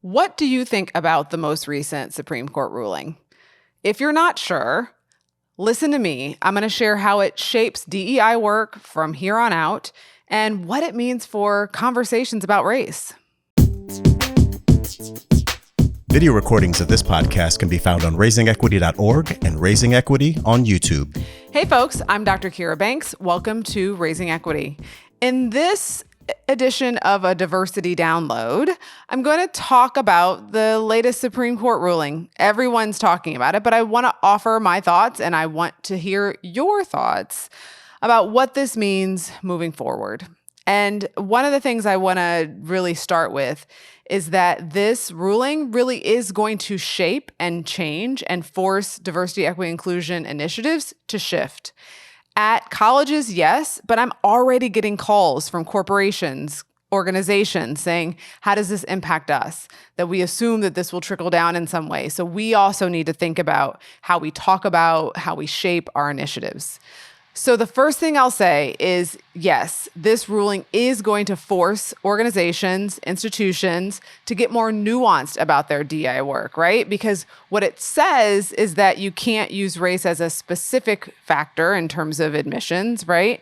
What do you think about the most recent Supreme Court ruling? If you're not sure, listen to me. I'm going to share how it shapes DEI work from here on out and what it means for conversations about race. Video recordings of this podcast can be found on raisingequity.org and Raising Equity on YouTube. Hey folks, I'm Dr. Kira Banks. Welcome to Raising Equity. In this edition of a diversity download, I'm going to talk about the latest Supreme Court ruling. Everyone's talking about it, but I want to offer my thoughts and I want to hear your thoughts about what this means moving forward. And one of the things I want to really start with is that this ruling really is going to shape and change and force diversity, equity, inclusion initiatives to shift. At colleges, yes, but I'm already getting calls from corporations, organizations saying, how does this impact us? That we assume that this will trickle down in some way. So we also need to think about how we talk about, how we shape our initiatives. So the first thing I'll say is, yes, this ruling is going to force organizations, institutions to get more nuanced about their DEI work, right? Because what it says is that you can't use race as a specific factor in terms of admissions, right?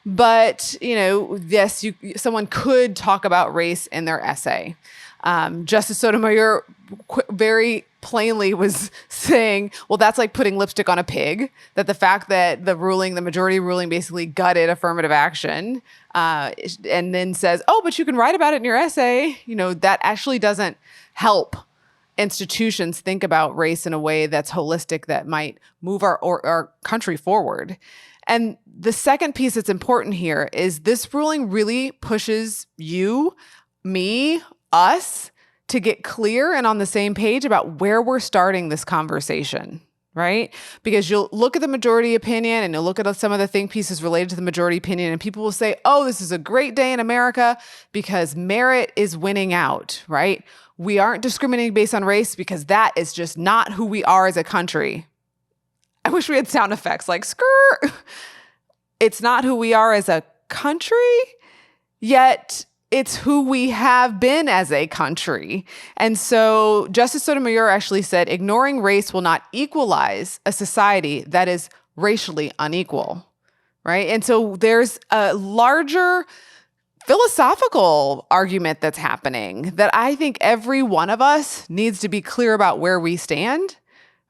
But, yes, someone could talk about race in their essay. Justice Sotomayor very plainly was saying, well, that's like putting lipstick on a pig, that the fact that the majority ruling basically gutted affirmative action and then says, oh, but you can write about it in your essay, that actually doesn't help institutions think about race in a way that's holistic that might move our country forward. And the second piece that's important here is this ruling really pushes you, me, us to get clear and on the same page about where we're starting this conversation, right? Because you'll look at the majority opinion and you'll look at some of the think pieces related to the majority opinion and people will say, oh, this is a great day in America because merit is winning out, right? We aren't discriminating based on race because that is just not who we are as a country. I wish we had sound effects like skrrr. It's not who we are as a country, yet it's who we have been as a country. And so Justice Sotomayor actually said, ignoring race will not equalize a society that is racially unequal, right? And so there's a larger philosophical argument that's happening that I think every one of us needs to be clear about where we stand.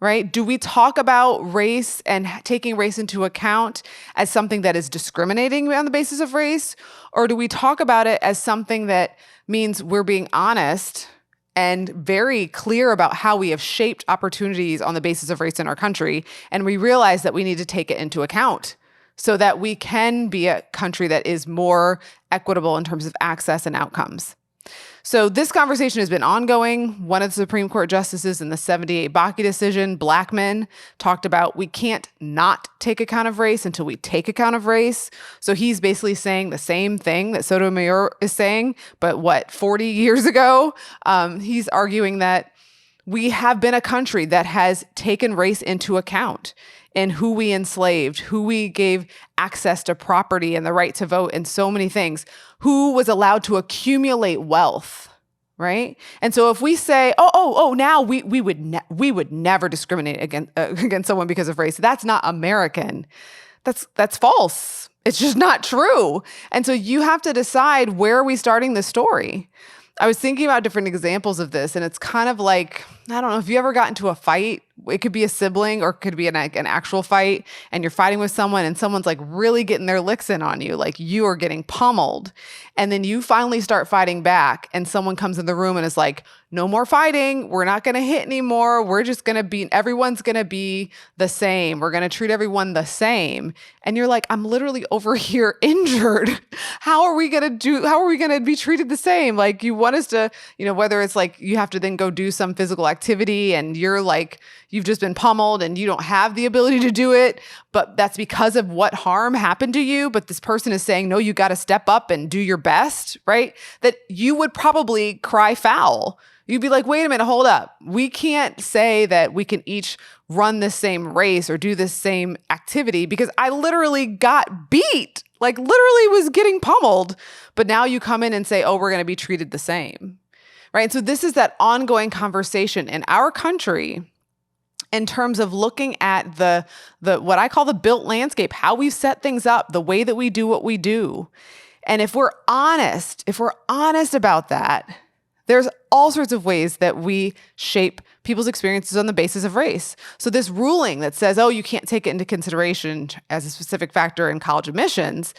Right? Do we talk about race and taking race into account as something that is discriminating on the basis of race? Or do we talk about it as something that means we're being honest and very clear about how we have shaped opportunities on the basis of race in our country, and we realize that we need to take it into account so that we can be a country that is more equitable in terms of access and outcomes? So this conversation has been ongoing. One of the Supreme Court justices in the 78 Bakke decision, Blackmun, talked about we can't not take account of race until we take account of race. So he's basically saying the same thing that Sotomayor is saying, but 40 years ago? He's arguing that we have been a country that has taken race into account in who we enslaved, who we gave access to property and the right to vote and so many things, who was allowed to accumulate wealth, right? And so if we say, now we would never discriminate against someone because of race, that's not American. That's false. It's just not true. And so you have to decide, where are we starting the story? I was thinking about different examples of this, and it's kind of like, I don't know, if you ever got into a fight, it could be a sibling or it could be an actual fight, and you're fighting with someone and someone's like really getting their licks in on you, like you are getting pummeled. And then you finally start fighting back and someone comes in the room and is like, no more fighting. We're not going to hit anymore. We're just going to everyone's going to be the same. We're going to treat everyone the same. And you're like, I'm literally over here injured. How are we going to be treated the same? Like, you want us to, whether it's like you have to then go do some physical activity and you're like, you've just been pummeled and you don't have the ability to do it, but that's because of what harm happened to you. But this person is saying, no, you got to step up and do your best, right? That you would probably cry foul. You'd be like, wait a minute, hold up. We can't say that we can each run the same race or do the same activity because I literally got beat, like literally was getting pummeled. But now you come in and say, oh, we're going to be treated the same. right? So this is that ongoing conversation in our country in terms of looking at the what I call the built landscape, how we've set things up, the way that we do what we do. And if we're honest about that, there's all sorts of ways that we shape people's experiences on the basis of race. So this ruling that says, oh, you can't take it into consideration as a specific factor in college admissions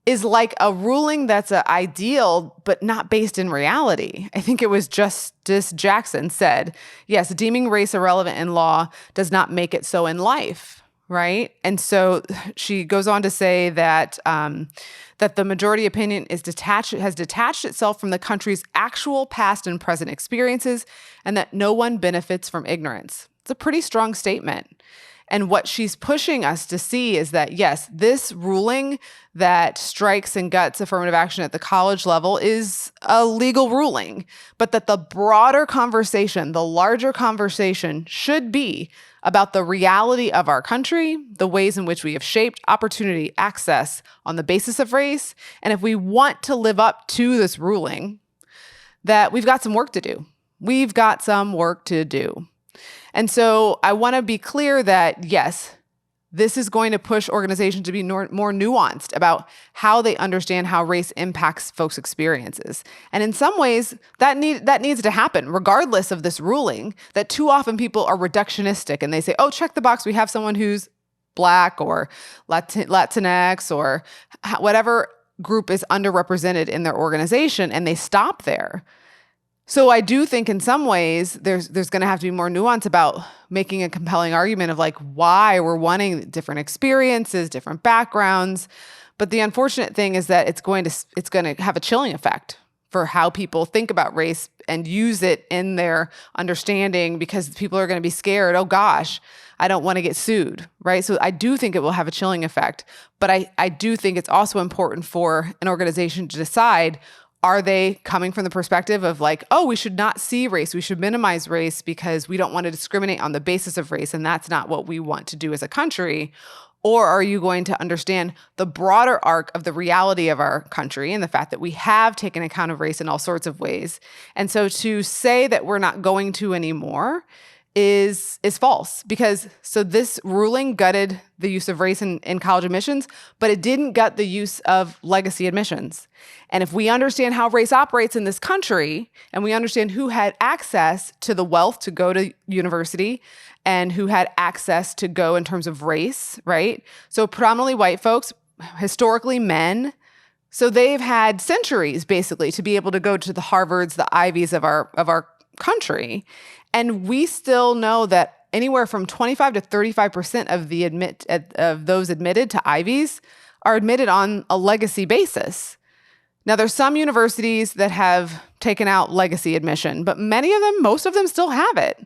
is like a ruling that's an ideal, but not based in reality. I think it was Justice Jackson said, yes, deeming race irrelevant in law does not make it so in life, right? And so she goes on to say that that the majority opinion has detached itself from the country's actual past and present experiences, and that no one benefits from ignorance. It's a pretty strong statement. And what she's pushing us to see is that, yes, this ruling that strikes and guts affirmative action at the college level is a legal ruling, but that the broader conversation, the larger conversation should be about the reality of our country, the ways in which we have shaped opportunity access on the basis of race. And if we want to live up to this ruling, that we've got some work to do. We've got some work to do. And so I want to be clear that, yes, this is going to push organizations to be more nuanced about how they understand how race impacts folks' experiences. And in some ways, that needs to happen, regardless of this ruling, that too often people are reductionistic and they say, oh, check the box, we have someone who's Black or Latinx or whatever group is underrepresented in their organization, and they stop there. So I do think in some ways there's going to have to be more nuance about making a compelling argument of like why we're wanting different experiences, different backgrounds. But the unfortunate thing is that it's going to have a chilling effect for how people think about race and use it in their understanding, because people are going to be scared. Oh gosh, I don't want to get sued, right? So I do think it will have a chilling effect. But I do think it's also important for an organization to decide, are they coming from the perspective of like, oh, we should not see race, we should minimize race because we don't want to discriminate on the basis of race, and that's not what we want to do as a country? Or are you going to understand the broader arc of the reality of our country and the fact that we have taken account of race in all sorts of ways? And so to say that we're not going to anymore is false, because so this ruling gutted the use of race in college admissions, but it didn't gut the use of legacy admissions. And if we understand how race operates in this country, and we understand who had access to the wealth to go to university and who had access to go in terms of race, right? So predominantly white folks, historically men. So they've had centuries basically to be able to go to the Harvards, the Ivies of our country. And we still know that anywhere from 25 to 35% of those admitted to Ivies are admitted on a legacy basis. Now, there's some universities that have taken out legacy admission, but most of them still have it.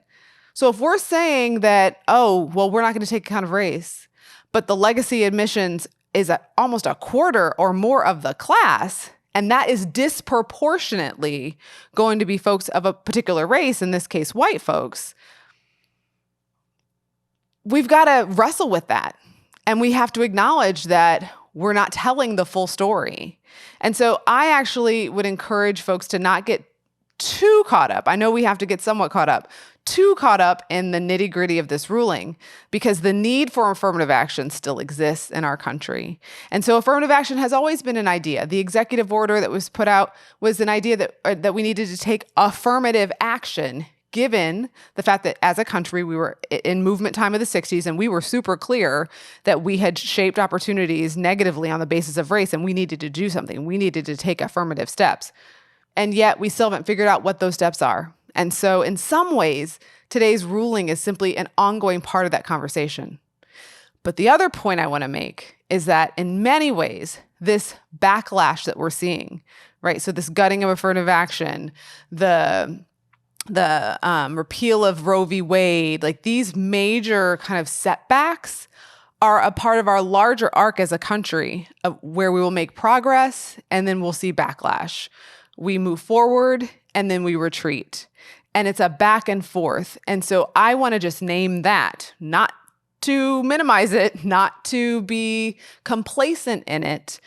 So if we're saying that, oh, well, we're not going to take account of race, but the legacy admissions is almost a quarter or more of the class, and that is disproportionately going to be folks of a particular race, in this case, white folks, we've got to wrestle with that. And we have to acknowledge that we're not telling the full story. And so I actually would encourage folks to not get too caught up. I know we have to get somewhat caught up, too caught up in the nitty-gritty of this ruling, because the need for affirmative action still exists in our country. And so affirmative action has always been an idea. The executive order that was put out was an idea that we needed to take affirmative action, given the fact that as a country, we were in movement time of the 60s, and we were super clear that we had shaped opportunities negatively on the basis of race, and we needed to do something. We needed to take affirmative steps. And yet we still haven't figured out what those steps are. And so in some ways, today's ruling is simply an ongoing part of that conversation. But the other point I want to make is that in many ways, this backlash that we're seeing, right? So this gutting of affirmative action, the repeal of Roe v. Wade, like these major kind of setbacks are a part of our larger arc as a country of where we will make progress and then we'll see backlash. We move forward and then we retreat. And it's a back and forth. And so I want to just name that, not to minimize it, not to be complacent in it,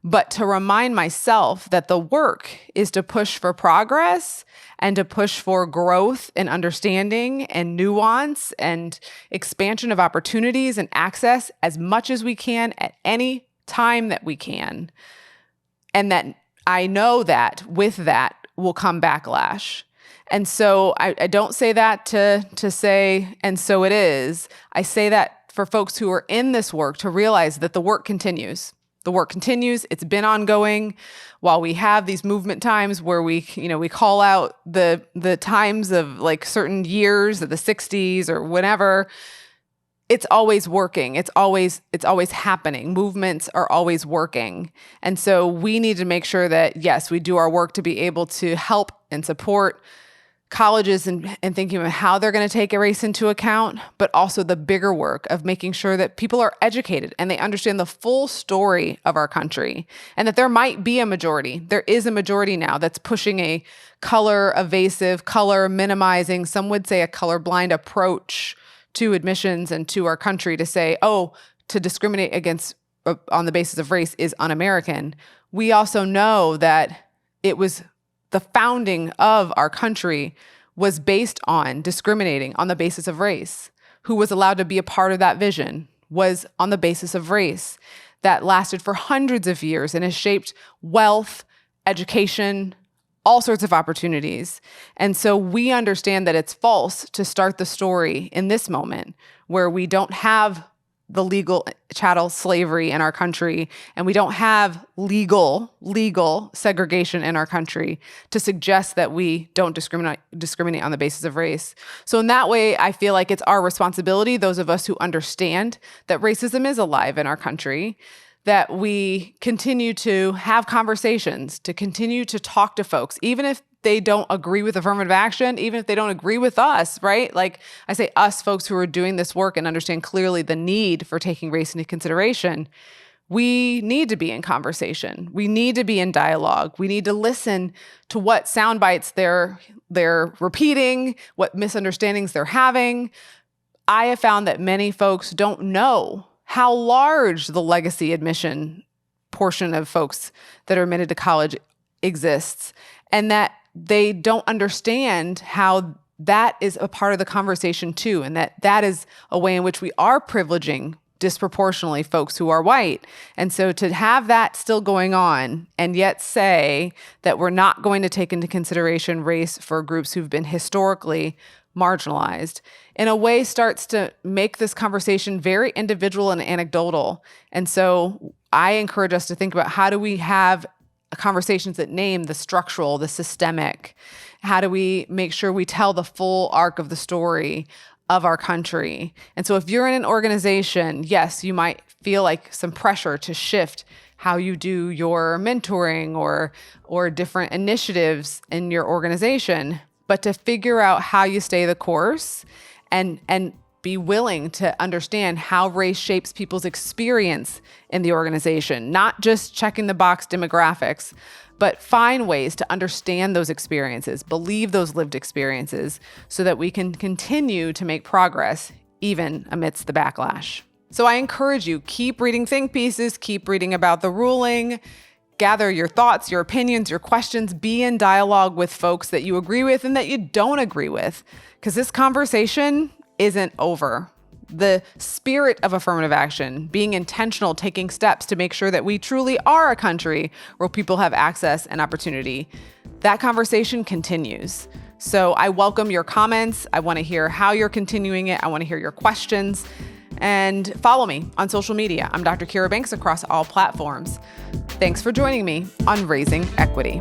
but to remind myself that the work is to push for progress and to push for growth and understanding and nuance and expansion of opportunities and access as much as we can at any time that we can. And that I know that with that will come backlash. And so I don't say that to say, and so it is. I say that for folks who are in this work to realize that the work continues. The work continues. It's been ongoing while we have these movement times where we call out the times of like certain years of the 60s or whatever. It's always working. It's always happening. Movements are always working. And so we need to make sure that, yes, we do our work to be able to help and support colleges and thinking about how they're going to take race into account, but also the bigger work of making sure that people are educated and they understand the full story of our country, and that there might be a majority. There is a majority now that's pushing a color evasive, color minimizing, some would say a colorblind approach to admissions and to our country, to say, oh, to discriminate against on the basis of race is un-American. We also know that it was the founding of our country was based on discriminating on the basis of race. Who was allowed to be a part of that vision was on the basis of race. That lasted for hundreds of years and has shaped wealth, education, all sorts of opportunities. And so we understand that it's false to start the story in this moment where we don't have the legal chattel slavery in our country, and we don't have legal segregation in our country to suggest that we don't discriminate on the basis of race. So in that way, I feel like it's our responsibility, those of us who understand that racism is alive in our country, that we continue to have conversations, to continue to talk to folks, even if they don't agree with affirmative action, even if they don't agree with us, right? Like I say, us folks who are doing this work and understand clearly the need for taking race into consideration, we need to be in conversation. We need to be in dialogue. We need to listen to what sound bites they're repeating, what misunderstandings they're having. I have found that many folks don't know how large the legacy admission portion of folks that are admitted to college exists, and that they don't understand how that is a part of the conversation too, and that is a way in which we are privileging disproportionately folks who are white. And so to have that still going on and yet say that we're not going to take into consideration race for groups who've been historically marginalized, in a way starts to make this conversation very individual and anecdotal. And so I encourage us to think about, how do we have conversations that name the structural, the systemic? How do we make sure we tell the full arc of the story of our country? And so if you're in an organization, yes, you might feel like some pressure to shift how you do your mentoring or different initiatives in your organization, but to figure out how you stay the course and be willing to understand how race shapes people's experience in the organization, not just checking the box demographics, but find ways to understand those experiences, believe those lived experiences, so that we can continue to make progress even amidst the backlash. So I encourage you, keep reading think pieces, keep reading about the ruling, gather your thoughts, your opinions, your questions, be in dialogue with folks that you agree with and that you don't agree with, because this conversation isn't over. The spirit of affirmative action, being intentional, taking steps to make sure that we truly are a country where people have access and opportunity, that conversation continues. So I welcome your comments. I want to hear how you're continuing it. I want to hear your questions. And follow me on social media. I'm Dr. Kira Banks across all platforms. Thanks for joining me on Raising Equity.